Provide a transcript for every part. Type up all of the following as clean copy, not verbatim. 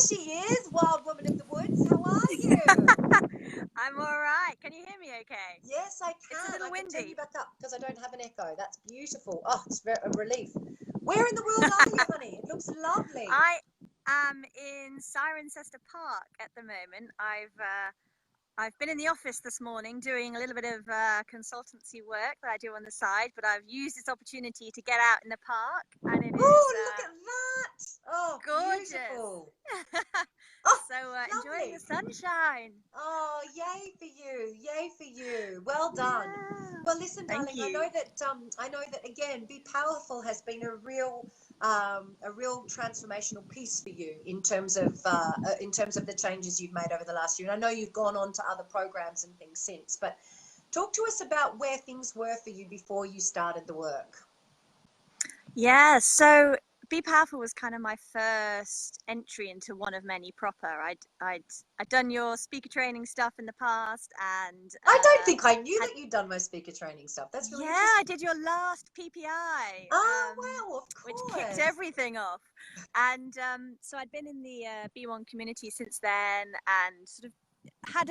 she is, wild woman of the woods. How are you? I'm all right. Can you hear me okay? Yes, I can. It's a little I windy. can turn you back up because I don't have an echo. That's beautiful. Oh, it's a relief. Where in the world are you, honey? It looks lovely. I am in Cirencester Park at the moment. I've been in the office this morning doing a little bit of consultancy work that I do on the side, but I've used this opportunity to get out in the park, and it is look at that. Oh, gorgeous. beautiful. Oh, So enjoying lovely. the sunshine. Oh, yay for you. Yay for you. Well done. Yeah. Well, listen, Thank darling, you. I know that again, Be Powerful has been a real transformational piece for you in terms of the changes you've made over the last year. And I know you've gone on to other programs and things since, but talk to us about where things were for you before you started the work. Yeah, so Be Powerful was kind of my first entry into one of many proper. I'd done your speaker training stuff in the past, and I don't think I knew that you'd done my speaker training stuff. That's really interesting. I did your last PPI. Oh, wow, of course. Which kicked everything off. And so I'd been in the B1 community since then, and sort of had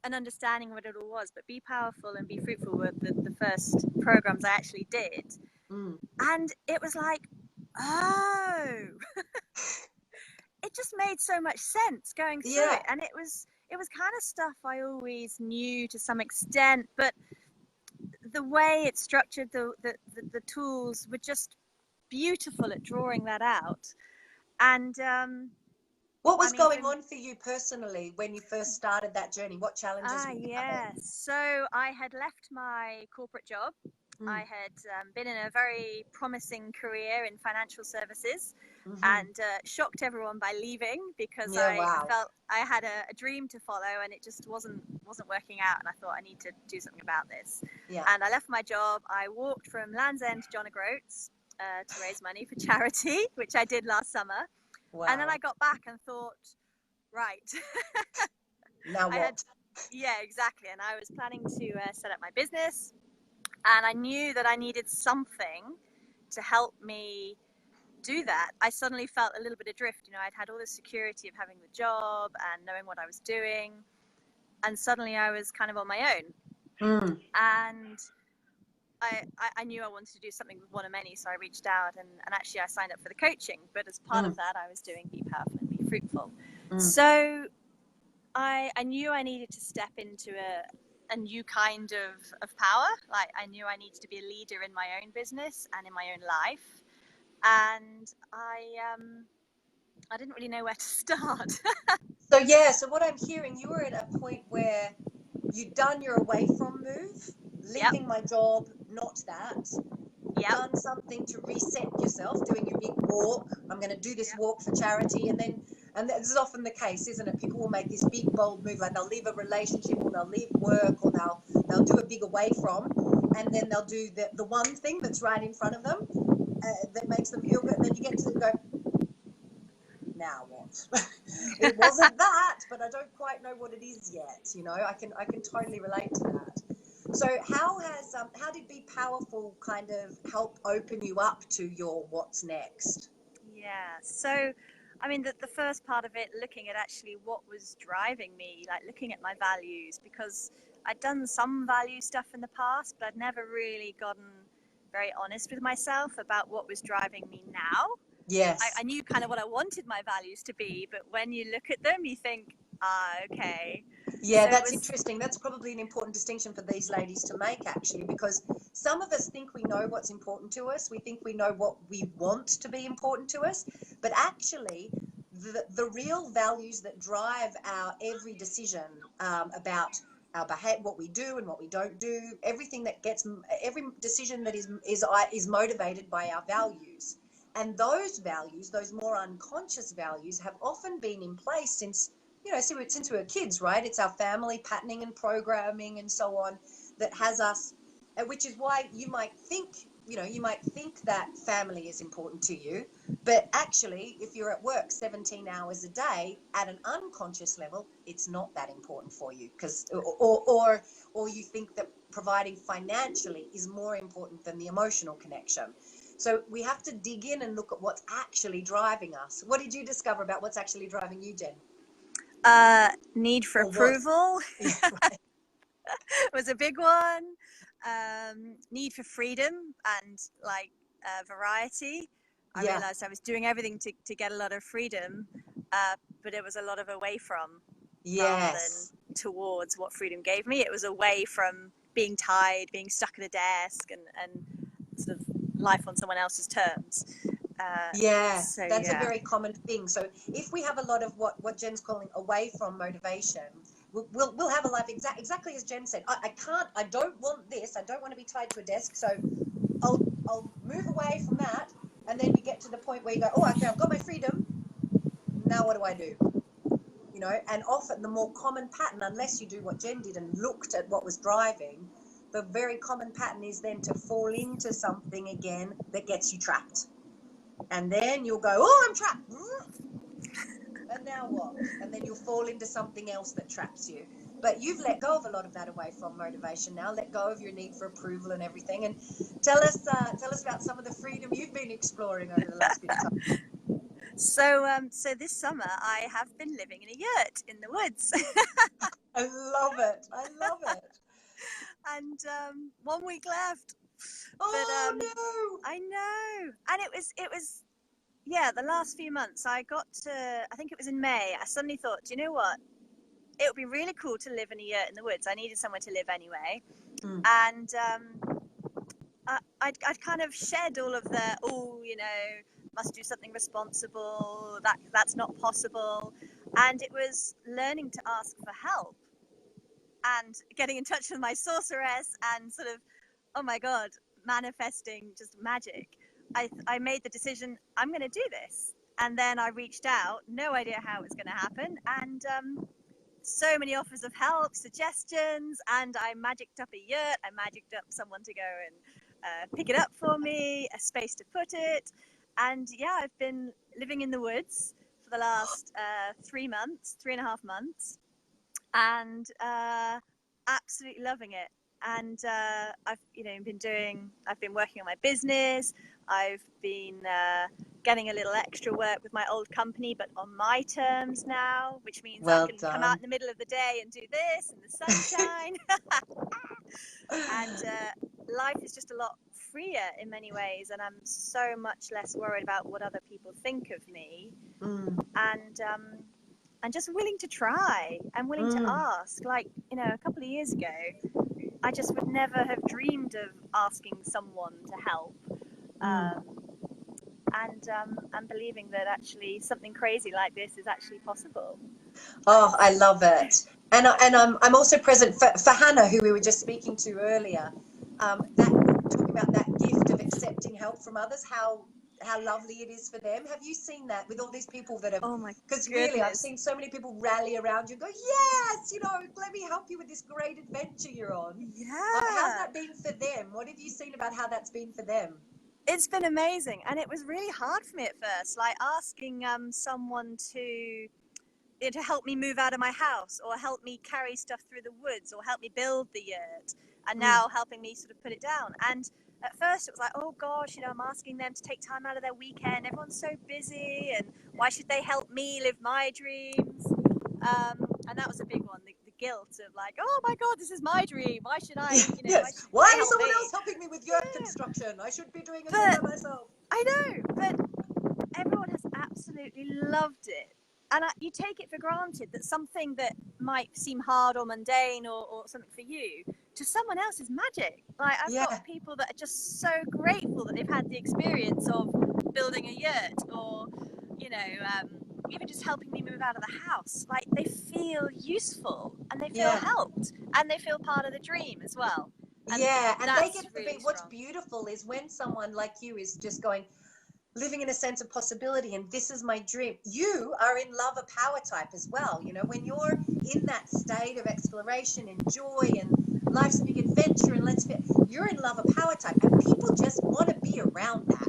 an understanding of what it all was. But Be Powerful and Be Fruitful were the first programs I actually did. And it was like, oh, it just made so much sense going through it. And it was kind of stuff I always knew to some extent, but the way it's structured, the tools were just beautiful at drawing that out. And what was going on for you personally when you first started that journey? What challenges were you having? So I had left my corporate job. I had been in a very promising career in financial services, and shocked everyone by leaving because I felt I had a dream to follow, and it just wasn't working out. And I thought I need to do something about this. And I left my job. I walked from Land's End to John O'Groats to raise money for charity, which I did last summer. And then I got back and thought, right. Now what? Yeah, exactly. And I was planning to set up my business. And I knew that I needed something to help me do that. I suddenly felt a little bit adrift. You know, I'd had all this security of having the job and knowing what I was doing. And suddenly I was kind of on my own. And I knew I wanted to do something with one of many. So I reached out and actually I signed up for the coaching. But as part of that, I was doing Be Powerful and Be Fruitful. So I knew I needed to step into a new kind of power. Like I knew I needed to be a leader in my own business and in my own life. And I didn't really know where to start. So what I'm hearing, you were at a point where you'd done your away from move, leaving my job, not that. Done something to reset yourself, doing your big walk. I'm going to do this walk for charity, and this is often the case, isn't it? People will make this big bold move, like they'll leave a relationship, or they'll leave work, or they'll do a big away from, and then they'll do the one thing that's right in front of them that makes them feel good. And then you get to go, now what? It wasn't that, but I don't quite know what it is yet. You know, I can totally relate to that. So how did Be Powerful kind of help open you up to your what's next? Yeah. So, I mean, the first part of it, looking at actually what was driving me, like looking at my values, because I'd done some value stuff in the past, but I'd never really gotten very honest with myself about what was driving me now. Yes. I knew kind of what I wanted my values to be, but when you look at them, you think, okay. Yeah, so that's interesting. That's probably an important distinction for these ladies to make, actually, because some of us think we know what's important to us. We think we know what we want to be important to us, but actually the real values that drive our every decision about our behavior, what we do and what we don't do, every decision that is motivated by our values. And those values, those more unconscious values, have often been in place since we were kids, right? It's our family patterning and programming and so on that has us, which is why you might think that family is important to you, but actually, if you're at work 17 hours a day at an unconscious level, it's not that important for you, because or you think that providing financially is more important than the emotional connection. So we have to dig in and look at what's actually driving us. What did you discover about what's actually driving you, Jen? Need for Or approval Yeah, right. was a big one. Need for freedom and like variety. I Yeah. realized I was doing everything to get a lot of freedom, but it was a lot of away from rather Yes. than towards what freedom gave me. It was away from being tied, being stuck at a desk, and sort of life on someone else's terms. Yeah, So that's a yeah. very common thing. So if we have a lot of what Jen's calling away from motivation, we'll have a life exactly as Jen said. I don't want this. I don't want to be tied to a desk. So I'll move away from that. And then you get to the point where you go, oh, okay, I've got my freedom. Now what do I do? You know, and often the more common pattern, unless you do what Jen did and looked at what was driving, the very common pattern is then to fall into something again that gets you trapped. And then you'll go, oh, I'm trapped. And now what? And then you'll fall into something else that traps you. But you've let go of a lot of that away from motivation now. Let go of your need for approval and everything. And tell us about some of the freedom you've been exploring over the last bit of time. So this summer I have been living in a yurt in the woods. I love it. I love it. And 1 week left. Oh, But no. I know. And it was yeah, the last few months I got to, I think it was in May, I suddenly thought, do you know what? It would be really cool to live in a yurt in the woods. I needed somewhere to live anyway. And I'd kind of shed all of the, must do something responsible, that's not possible. And it was learning to ask for help and getting in touch with my sorceress and sort of, oh my God, manifesting just magic. I made the decision, I'm going to do this. And then I reached out, no idea how it was going to happen. And so many offers of help, suggestions, and I magicked up a yurt. I magicked up someone to go and pick it up for me, a space to put it. And yeah, I've been living in the woods for the last 3.5 months, and absolutely loving it. And I've been working on my business. I've been getting a little extra work with my old company, but on my terms now, which means I can come out in the middle of the day and do this in the sunshine. And life is just a lot freer in many ways, and I'm so much less worried about what other people think of me. And just willing to try and willing to ask. Like, a couple of years ago, I just would never have dreamed of asking someone to help. And believing that actually something crazy like this is actually possible. Oh, I love it. And I'm also present for Hannah, who we were just speaking to earlier, talking about that gift of accepting help from others, how lovely it is for them. Have you seen that with all these people that have, because really I've seen so many people rally around you and go, yes, let me help you with this great adventure you're on. Yeah. How's that been for them? What have you seen about how that's been for them? It's been amazing. And it was really hard for me at first, like asking someone to help me move out of my house, or help me carry stuff through the woods, or help me build the yurt, and now helping me sort of put it down. And at first it was like, oh gosh, I'm asking them to take time out of their weekend. Everyone's so busy, and why should they help me live my dreams? And that was a big one, the guilt of like, oh my God, this is my dream. Why should I, yes. Why is someone else helping me with yurt construction? I should be doing it all by myself. I know, but everyone has absolutely loved it. And you take it for granted that something that might seem hard or mundane or something for you, to someone else is magic. Like, I've got people that are just so grateful that they've had the experience of building a yurt, or, even just helping me move out of the house. Like, they feel useful, and they feel helped, and they feel part of the dream as well. And they get to be, what's beautiful is when someone like you is just going, living in a sense of possibility, and this is my dream. You are in love a power type as well. When you're in that state of exploration and joy and life's a big adventure, and you're in love a power type, and people just want to be around that.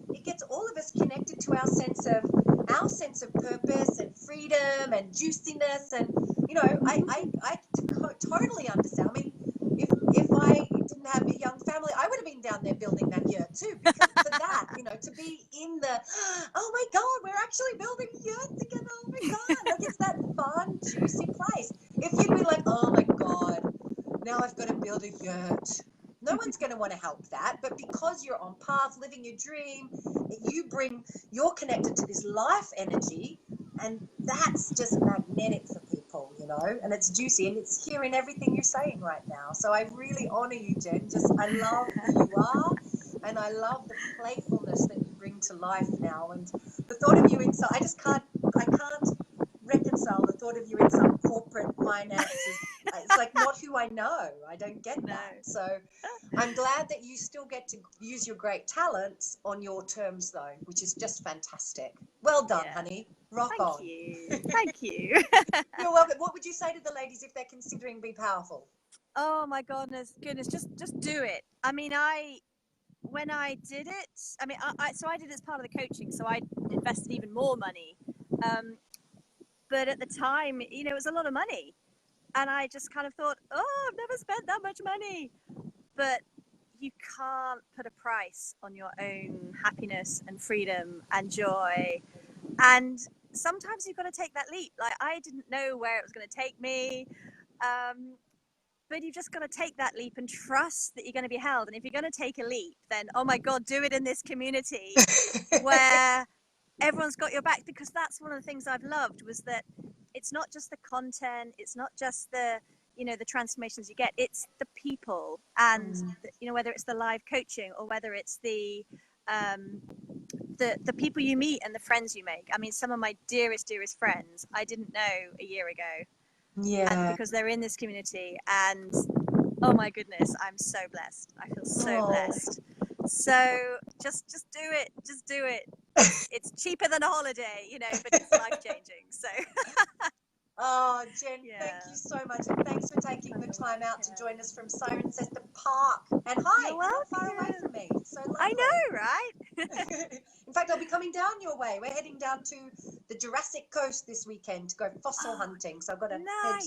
It gets all of us connected to our sense of purpose and freedom and juiciness. And I totally understand. I mean, if I didn't have a young family, I would have been down there building that yurt too. Because for that, to be in the, oh my God, we're actually building yurts again. Oh my God, like it's that fun, juicy place. If you'd be like, oh my God, now I've got to build a yurt. No one's going to want to help that, but because you're on path, living your dream, you're connected to this life energy, and that's just magnetic for people, and it's juicy, and it's here in everything you're saying right now. So I really honor you, Jen. I love who you are, and I love the playfulness that you bring to life now. And the thought of you inside, I can't reconcile the thought of you in some corporate finances. It's like not who I know. I don't get that. So I'm glad that you still get to use your great talents on your terms, though, which is just fantastic. Well done, honey. Rock on. Thank you. You're welcome. What would you say to the ladies if they're considering Be Powerful? Oh my goodness, just do it. I mean, when I did it, I did it as part of the coaching, so I invested even more money. But at the time, it was a lot of money. And I just kind of thought, oh, I've never spent that much money. But you can't put a price on your own happiness and freedom and joy. And sometimes you've got to take that leap. Like, I didn't know where it was going to take me. But you've just got to take that leap and trust that you're going to be held. And if you're going to take a leap, then, oh my God, do it in this community where everyone's got your back. Because that's one of the things I've loved, was that it's not just the content, it's not just the transformations you get, it's the people, and whether it's the live coaching or whether it's the people you meet and the friends you make. I mean, some of my dearest friends I didn't know a year ago, and because they're in this community, and oh my goodness, I'm so blessed. I feel so blessed. So just do it. It's cheaper than a holiday, but it's life-changing. So oh, Jen, thank you so much, and thanks for taking the time out to join us from Cirencester Park. And hi, you're not far away from me. So lovely. I know, right? In fact, I'll be coming down your way. We're heading down to the Jurassic Coast this weekend to go fossil hunting. So I've got to head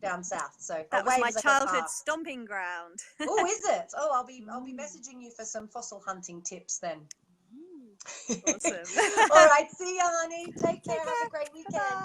down south. So that was my childhood stomping ground. Oh, is it? Oh, I'll be messaging you for some fossil hunting tips then. Awesome. All right, see you, honey. Take care. Have a great weekend.